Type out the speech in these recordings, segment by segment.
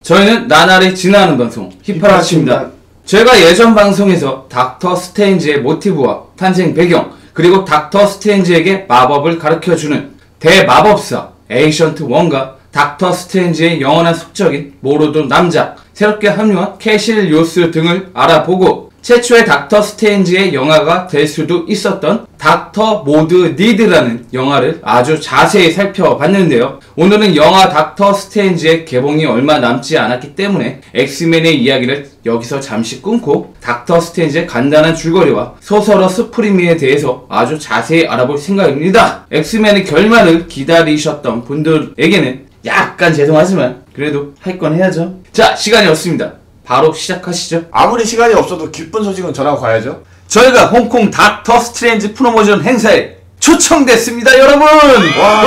저희는 나날이 지나는 방송 히파라치입니다. 제가 예전 방송에서 닥터 스트레인지의 모티브와 탄생 배경, 그리고 닥터 스트레인지에게 마법을 가르쳐주는 대마법사 에이션트 1과 닥터 스트레인지의 영원한 숙적인 모로도 남자, 새롭게 합류한 캐실 요스 등을 알아보고 최초의 닥터 스트레인지의 영화가 될 수도 있었던 닥터 모드 니드라는 영화를 아주 자세히 살펴봤는데요. 오늘은 영화 닥터 스트레인지의 개봉이 얼마 남지 않았기 때문에 엑스맨의 이야기를 여기서 잠시 끊고 닥터 스트레인지의 간단한 줄거리와 소설어 스프리미에 대해서 아주 자세히 알아볼 생각입니다. 엑스맨의 결말을 기다리셨던 분들에게는 약간 죄송하지만 그래도 할 건 해야죠. 자, 시간이 없습니다. 바로 시작하시죠. 아무리 시간이 없어도 기쁜 소식은 전하고 가야죠. 저희가 홍콩 닥터 스트레인지 프로모션 행사에 초청됐습니다, 여러분! 와!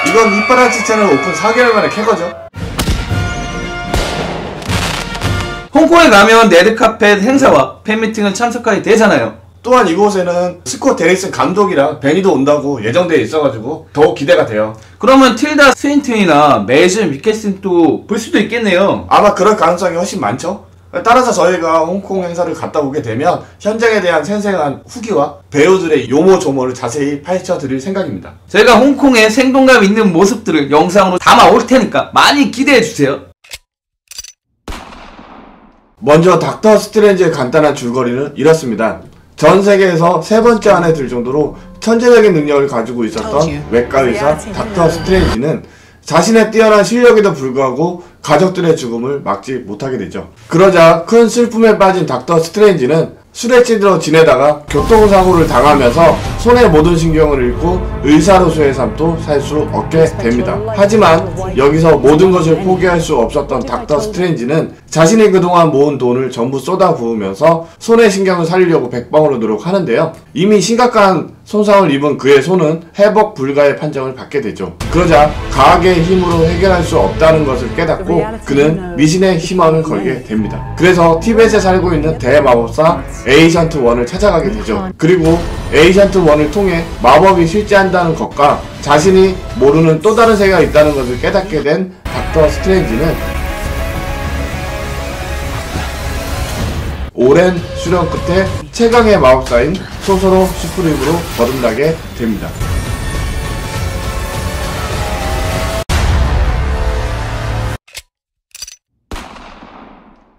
이건 히파라치 채널 오픈 4개월 만에 캔거죠. 홍콩에 가면 레드카펫 행사와 팬미팅을 참석하게 되잖아요. 또한 이곳에는 스콧 데리슨 감독이랑 베니도 온다고 예정되어 있어가지고 더욱 기대가 돼요. 그러면 틸다 스윈튼이나 매즈 미켈슨도 볼 수도 있겠네요. 아마 그럴 가능성이 훨씬 많죠. 따라서 저희가 홍콩 행사를 갔다 오게 되면 현장에 대한 생생한 후기와 배우들의 요모조모를 자세히 파헤쳐 드릴 생각입니다. 저희가 홍콩의 생동감 있는 모습들을 영상으로 담아 올 테니까 많이 기대해 주세요. 먼저 닥터 스트레인지의 간단한 줄거리는 이렇습니다. 전 세계에서 세 번째 안에 들 정도로 천재적인 능력을 가지고 있었던 외과의사 닥터 스트레인지는 자신의 뛰어난 실력에도 불구하고 가족들의 죽음을 막지 못하게 되죠. 그러자 큰 슬픔에 빠진 닥터 스트레인지는 술에 찌들어 지내다가 교통사고를 당하면서 손의 모든 신경을 잃고 의사로서의 삶도 살 수 없게 됩니다. 하지만 여기서 모든 것을 포기할 수 없었던 닥터 스트레인지는 자신이 그동안 모은 돈을 전부 쏟아부으면서 손의 신경을 살리려고 백방으로 노력하는데요. 이미 심각한 손상을 입은 그의 손은 회복 불가의 판정을 받게 되죠. 그러자 과학의 힘으로 해결할 수 없다는 것을 깨닫고 그는 미신의 희망을 걸게 됩니다. 그래서 티벳에 살고 있는 대마법사 에이션트 1을 찾아가게 되죠. 그리고 에이션트 1을 통해 마법이 실제한다는 것과 자신이 모르는 또 다른 세계가 있다는 것을 깨닫게 된 닥터 스트레인지는 오랜 수련 끝에 최강의 마법사인 소서로 슈프림으로 거듭나게 됩니다.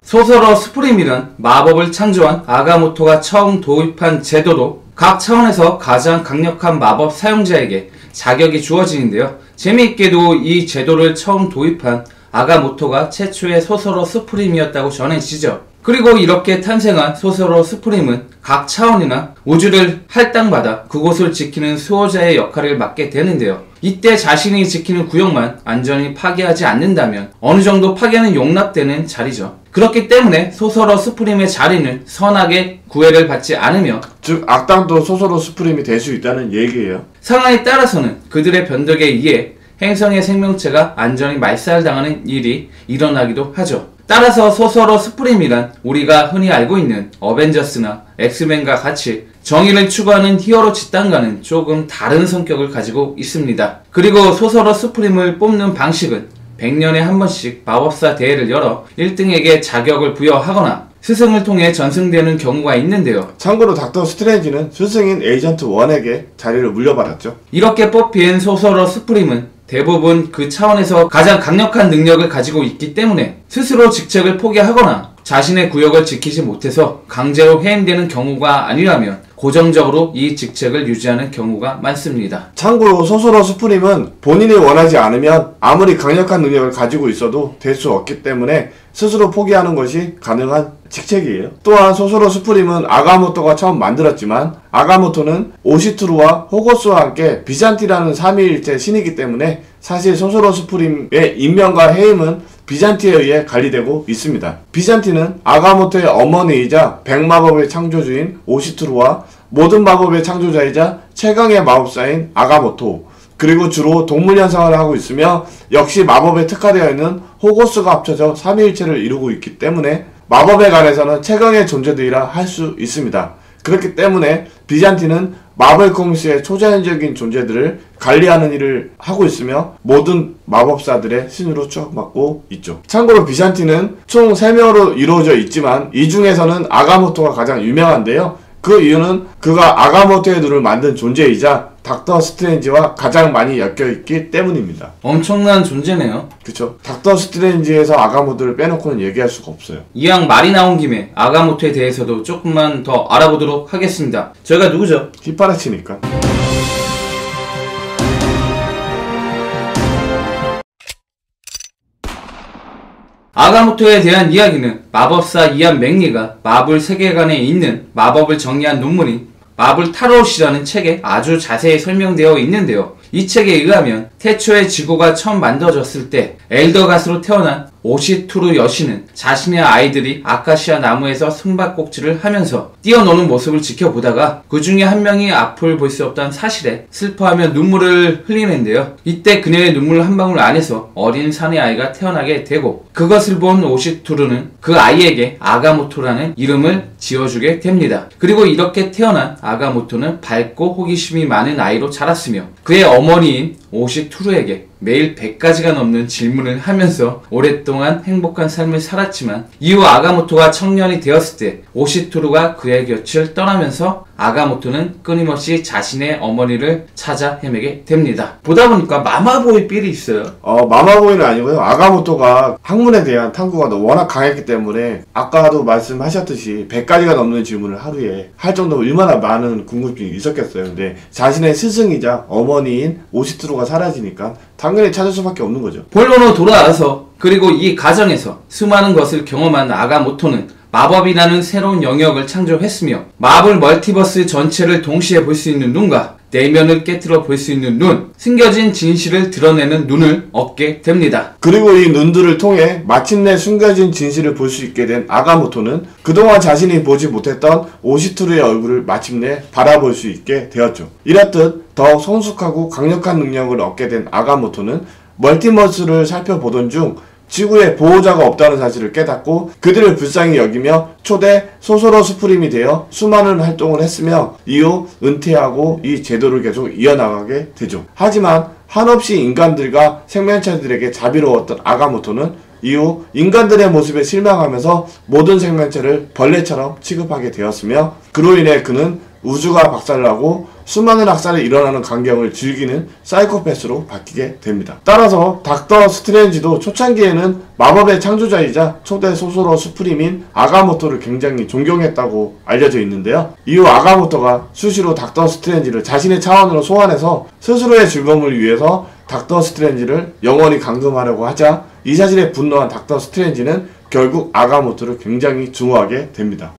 소서러 스프림이란 마법을 창조한 아가모토가 처음 도입한 제도로 각 차원에서 가장 강력한 마법 사용자에게 자격이 주어지는데요. 재미있게도 이 제도를 처음 도입한 아가모토가 최초의 소서러 스프림이었다고 전해지죠. 그리고 이렇게 탄생한 소서러 스프림은 각 차원이나 우주를 할당받아 그곳을 지키는 수호자의 역할을 맡게 되는데요. 이때 자신이 지키는 구역만 안전히 파괴하지 않는다면 어느 정도 파괴는 용납되는 자리죠. 그렇기 때문에 소서러 스프림의 자리는 선악의 구애를 받지 않으며, 즉 악당도 소서로 스프림이 될 수 있다는 얘기예요. 상황에 따라서는 그들의 변덕에 의해 행성의 생명체가 안전히 말살당하는 일이 일어나기도 하죠. 따라서 소서러 스프림이란 우리가 흔히 알고 있는 어벤져스나 엑스맨과 같이 정의를 추구하는 히어로 집단과는 조금 다른 성격을 가지고 있습니다. 그리고 소서러 스프림을 뽑는 방식은 100년에 한 번씩 마법사 대회를 열어 1등에게 자격을 부여하거나 스승을 통해 전승되는 경우가 있는데요. 참고로 닥터 스트레인지는 스승인 에이전트 1에게 자리를 물려받았죠. 이렇게 뽑힌 소서러 스프림은 대부분 그 차원에서 가장 강력한 능력을 가지고 있기 때문에 스스로 직책을 포기하거나 자신의 구역을 지키지 못해서 강제로 해임되는 경우가 아니라면 고정적으로 이 직책을 유지하는 경우가 많습니다. 참고로 소서러 스프림은 본인이 원하지 않으면 아무리 강력한 능력을 가지고 있어도 될 수 없기 때문에 스스로 포기하는 것이 가능한 직책이에요. 또한 소서러 스프림은 아가모토가 처음 만들었지만 아가모토는 오시트루와 호고스와 함께 비잔티라는 삼위일체 신이기 때문에 사실 소서러 스프림의 임명과 해임은 비잔티에 의해 관리되고 있습니다. 비잔티는 아가모토의 어머니이자 백마법의 창조주인 오시트루와 모든 마법의 창조자이자 최강의 마법사인 아가모토, 그리고 주로 동물 현상을 하고 있으며 역시 마법에 특화되어 있는 호고스가 합쳐져 삼위일체를 이루고 있기 때문에 마법에 관해서는 최강의 존재들이라 할 수 있습니다. 그렇기 때문에 비잔틴은 마블 코믹스의 초자연적인 존재들을 관리하는 일을 하고 있으며 모든 마법사들의 신으로 추앙받고 있죠. 참고로 비잔틴은 총 3명으로 이루어져 있지만 이 중에서는 아가모토가 가장 유명한데요. 그 이유는 그가 아가모토의 눈을 만든 존재이자 닥터 스트레인지와 가장 많이 엮여있기 때문입니다. 엄청난 존재네요. 그쵸. 닥터 스트레인지에서 아가모토를 빼놓고는 얘기할 수가 없어요. 이왕 말이 나온 김에 아가모토에 대해서도 조금만 더 알아보도록 하겠습니다. 저희가 누구죠? 휘파라치니까. 아가모토에 대한 이야기는 마법사 이안 맥리가 마블 세계관에 있는 마법을 정리한 논문인 마블 타롯이라는 책에 아주 자세히 설명되어 있는데요. 이 책에 의하면 태초에 지구가 처음 만들어졌을 때 엘더갓으로 태어난 오시투루 여신은 자신의 아이들이 아카시아 나무에서 숨바꼭질을 하면서 뛰어노는 모습을 지켜보다가 그 중에 한 명이 앞을 볼 수 없다는 사실에 슬퍼하며 눈물을 흘리는데요. 이때 그녀의 눈물 한 방울 안에서 어린 사내 아이가 태어나게 되고 그것을 본 오시투루는 그 아이에게 아가모토라는 이름을 지어주게 됩니다. 그리고 이렇게 태어난 아가모토는 밝고 호기심이 많은 아이로 자랐으며 그의 어머니인 오시투루에게 매일 100가지가 넘는 질문을 하면서 오랫동안 행복한 삶을 살았지만 이후 아가모토가 청년이 되었을 때 오시투루가 그의 곁을 떠나면서 아가모토는 끊임없이 자신의 어머니를 찾아 헤매게 됩니다. 보다 보니까 마마보이 삘이 있어요. 마마보이는 아니고요. 아가모토가 학문에 대한 탐구가 워낙 강했기 때문에 아까도 말씀하셨듯이 100가지가 넘는 질문을 하루에 할 정도로 얼마나 많은 궁금증이 있었겠어요. 근데 자신의 스승이자 어머니인 오시투루가 사라지니까 당연히 찾을 수밖에 없는 거죠. 본론으로 돌아와서 그리고 이 과정에서 수많은 것을 경험한 아가모토는 마법이라는 새로운 영역을 창조했으며 마블 멀티버스 전체를 동시에 볼 수 있는 눈과 내면을 깨트려 볼 수 있는 눈, 숨겨진 진실을 드러내는 눈을 얻게 됩니다. 그리고 이 눈들을 통해 마침내 숨겨진 진실을 볼 수 있게 된 아가모토는 그동안 자신이 보지 못했던 오시투루의 얼굴을 마침내 바라볼 수 있게 되었죠. 이렇듯 더욱 성숙하고 강력한 능력을 얻게 된 아가모토는 멀티버스를 살펴보던 중 지구에 보호자가 없다는 사실을 깨닫고 그들을 불쌍히 여기며 초대 소서로 수프림이 되어 수많은 활동을 했으며 이후 은퇴하고 이 제도를 계속 이어나가게 되죠. 하지만 한없이 인간들과 생명체들에게 자비로웠던 아가모토는 이후 인간들의 모습에 실망하면서 모든 생명체를 벌레처럼 취급하게 되었으며 그로 인해 그는 우주가 박살나고 수많은 학살이 일어나는 광경을 즐기는 사이코패스로 바뀌게 됩니다. 따라서 닥터 스트레인지도 초창기에는 마법의 창조자이자 초대 소서로 수프림인 아가모토를 굉장히 존경했다고 알려져 있는데요. 이후 아가모토가 수시로 닥터 스트레인지를 자신의 차원으로 소환해서 스스로의 즐거움을 위해서 닥터 스트레인지를 영원히 감금하려고 하자 이 사실에 분노한 닥터 스트레인지는 결국 아가모토를 굉장히 증오하게 됩니다.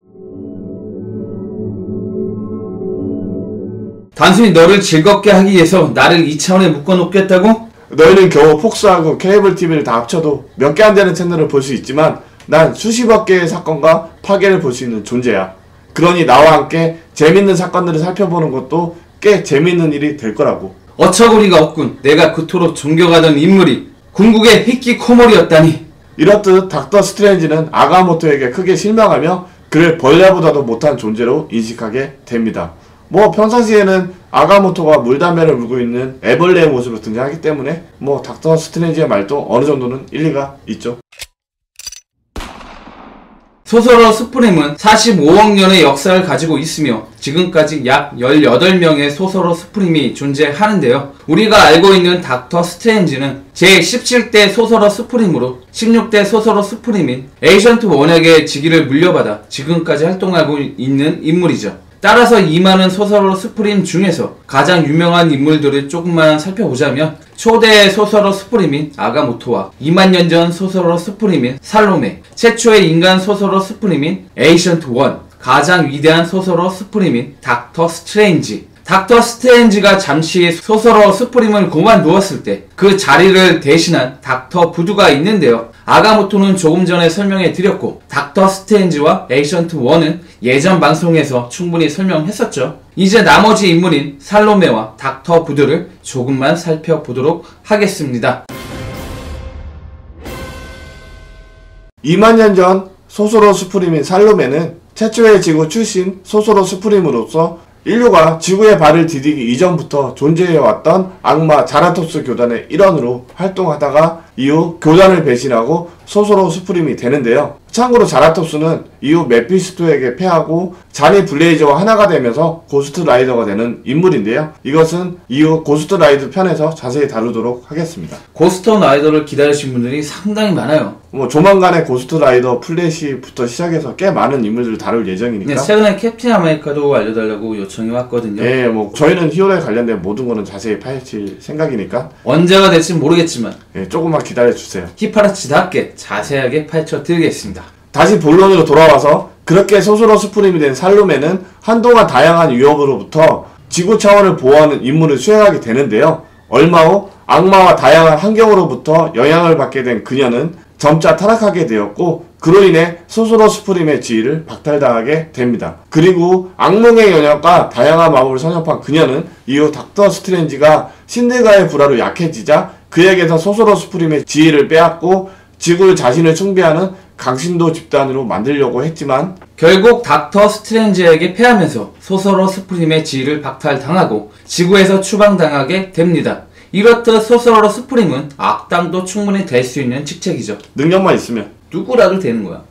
단순히 너를 즐겁게 하기 위해서 나를 이 차원에 묶어놓겠다고? 너희는 겨우 폭스하고 케이블 TV를 다 합쳐도 몇 개 안 되는 채널을 볼 수 있지만 난 수십억 개의 사건과 파괴를 볼 수 있는 존재야. 그러니 나와 함께 재밌는 사건들을 살펴보는 것도 꽤 재밌는 일이 될 거라고. 어처구니가 없군. 내가 그토록 존경하던 인물이 궁극의 히키코모리였다니. 이렇듯 닥터 스트레인지는 아가모토에게 크게 실망하며 그를 벌레보다도 못한 존재로 인식하게 됩니다. 평상시에는 아가모토가 물담배를 물고 있는 애벌레의 모습으로 등장하기 때문에 닥터 스트레인지의 말도 어느 정도는 일리가 있죠. 소서로 스프림은 45억 년의 역사를 가지고 있으며 지금까지 약 18명의 소서로 스프림이 존재하는데요. 우리가 알고 있는 닥터 스트레인지는 제17대 소서로 스프림으로 16대 소서로 스프림인 에이션트 원에게 직위를 물려받아 지금까지 활동하고 있는 인물이죠. 따라서 이 많은 소서로 스프림 중에서 가장 유명한 인물들을 조금만 살펴보자면 초대 소서로 스프림인 아가모토와 2만 년 전 소서로 스프림인 살로메, 최초의 인간 소서로 스프림인 에이션트 원, 가장 위대한 소서로 스프림인 닥터 스트레인지. 닥터 스트레인지가 잠시 소서로 스프림을 그만두었을 때 그 자리를 대신한 닥터 부두가 있는데요. 아가모토는 조금 전에 설명해 드렸고 닥터 스트레인지와 에이션트 1은 예전 방송에서 충분히 설명했었죠. 이제 나머지 인물인 살로메와 닥터 부두를 조금만 살펴보도록 하겠습니다. 2만 년 전 소서로 수프림인 살로메는 최초의 지구 출신 소소로 스프림으로서 인류가 지구에 발을 디디기 이전부터 존재해왔던 악마 자라토스 교단의 일원으로 활동하다가 이후 교단을 배신하고 소소로 스프림이 되는데요. 참고로 자라토스는 이후 메피스토에게 패하고 자니 블레이저와 하나가 되면서 고스트 라이더가 되는 인물인데요. 이것은 이후 고스트 라이더 편에서 자세히 다루도록 하겠습니다. 고스트 라이더를 기다리신 분들이 상당히 많아요. 조만간에 고스트 라이더 플래시부터 시작해서 꽤 많은 인물들을 다룰 예정이니까. 네, 최근에 캡틴 아메리카도 알려달라고 요청이 왔거든요. 네, 저희는 히어로에 관련된 모든 거는 자세히 파헤칠 생각이니까 언제가 될지 모르겠지만 조금만 기다려주세요. 히파라치답게 자세하게 파헤쳐 드리겠습니다. 다시 본론으로 돌아와서 그렇게 소소로 스프림이 된 살로메는 한동안 다양한 위협으로부터 지구 차원을 보호하는 임무를 수행하게 되는데요. 얼마 후 악마와 다양한 환경으로부터 영향을 받게 된 그녀는 점차 타락하게 되었고 그로 인해 소소로 스프림의 지위를 박탈당하게 됩니다. 그리고 악몽의 영역과 다양한 마법을 선협한 그녀는 이후 닥터 스트레인지가 신들과의 불화로 약해지자 그에게서 소소로 스프림의 지위를 빼앗고 지구를 자신을 숭배하는 강신도 집단으로 만들려고 했지만 결국 닥터 스트레인지에게 패하면서 소소로 스프림의 지위를 박탈당하고 지구에서 추방당하게 됩니다. 이렇듯 소소로 스프림은 악당도 충분히 될 수 있는 직책이죠. 능력만 있으면 누구라도 되는 거야.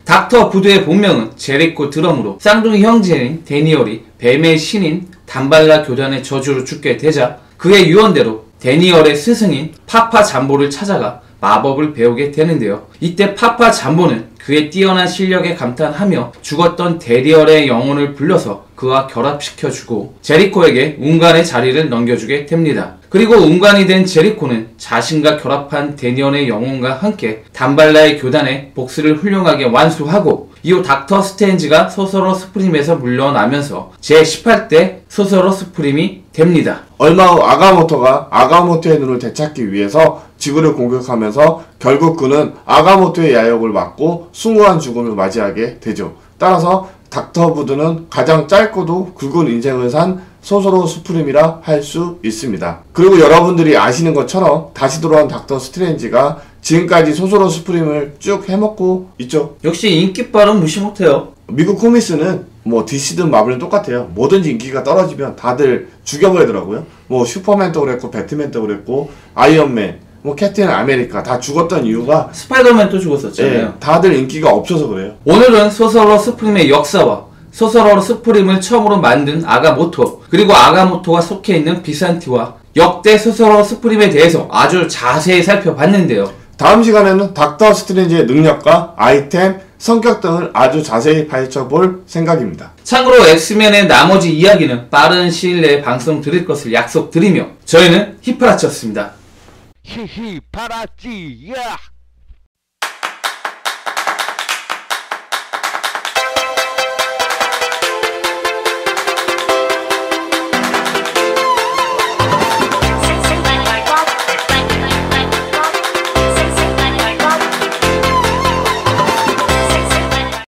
닥터 부두의 본명은 제리코 드럼으로 쌍둥이 형제인 데니얼이 뱀의 신인 담발라 교단의 저주로 죽게 되자 그의 유언대로 데니얼의 스승인 파파 잠보를 찾아가 마법을 배우게 되는데요. 이때 파파 잠보는 그의 뛰어난 실력에 감탄하며 죽었던 데니얼의 영혼을 불러서 그와 결합시켜주고 제리코에게 운간의 자리를 넘겨주게 됩니다. 그리고 운간이 된 제리코는 자신과 결합한 데니얼의 영혼과 함께 담발라의 교단의 복수를 훌륭하게 완수하고 이후 닥터 스트레인지가 소소로 스프림에서 물러나면서 제18대 소소로 스프림이 됩니다. 얼마 후 아가모토가 아가모토의 눈을 되찾기 위해서 지구를 공격하면서 결국 그는 아가모토의 야욕을 맞고 숭고한 죽음을 맞이하게 되죠. 따라서 닥터 부두는 가장 짧고도 굵은 인생을 산 소소로 스프림이라 할 수 있습니다. 그리고 여러분들이 아시는 것처럼 다시 돌아온 닥터 스트레인지가 지금까지 소소로 스프림을 쭉 해먹고 있죠. 역시 인기빨은 무시 못해요. 미국 코믹스는 DC든 마블은 똑같아요. 뭐든지 인기가 떨어지면 다들 죽여버리더라고요. 슈퍼맨도 그랬고 배트맨도 그랬고 아이언맨 캡틴 아메리카 다 죽었던 이유가 스파이더맨도 죽었었잖아요. 다들 인기가 없어서 그래요. 오늘은 소소로 스프림의 역사와 소소로 스프림을 처음으로 만든 아가모토 그리고 아가모토가 속해 있는 비산티와 역대 소소로 스프림에 대해서 아주 자세히 살펴봤는데요. 다음 시간에는 닥터 스트레인지의 능력과 아이템, 성격 등을 아주 자세히 파헤쳐볼 생각입니다. 참고로 엑스맨의 나머지 이야기는 빠른 시일 내에 방송 드릴 것을 약속드리며 저희는 히파라치였습니다. 히히 파라찌 야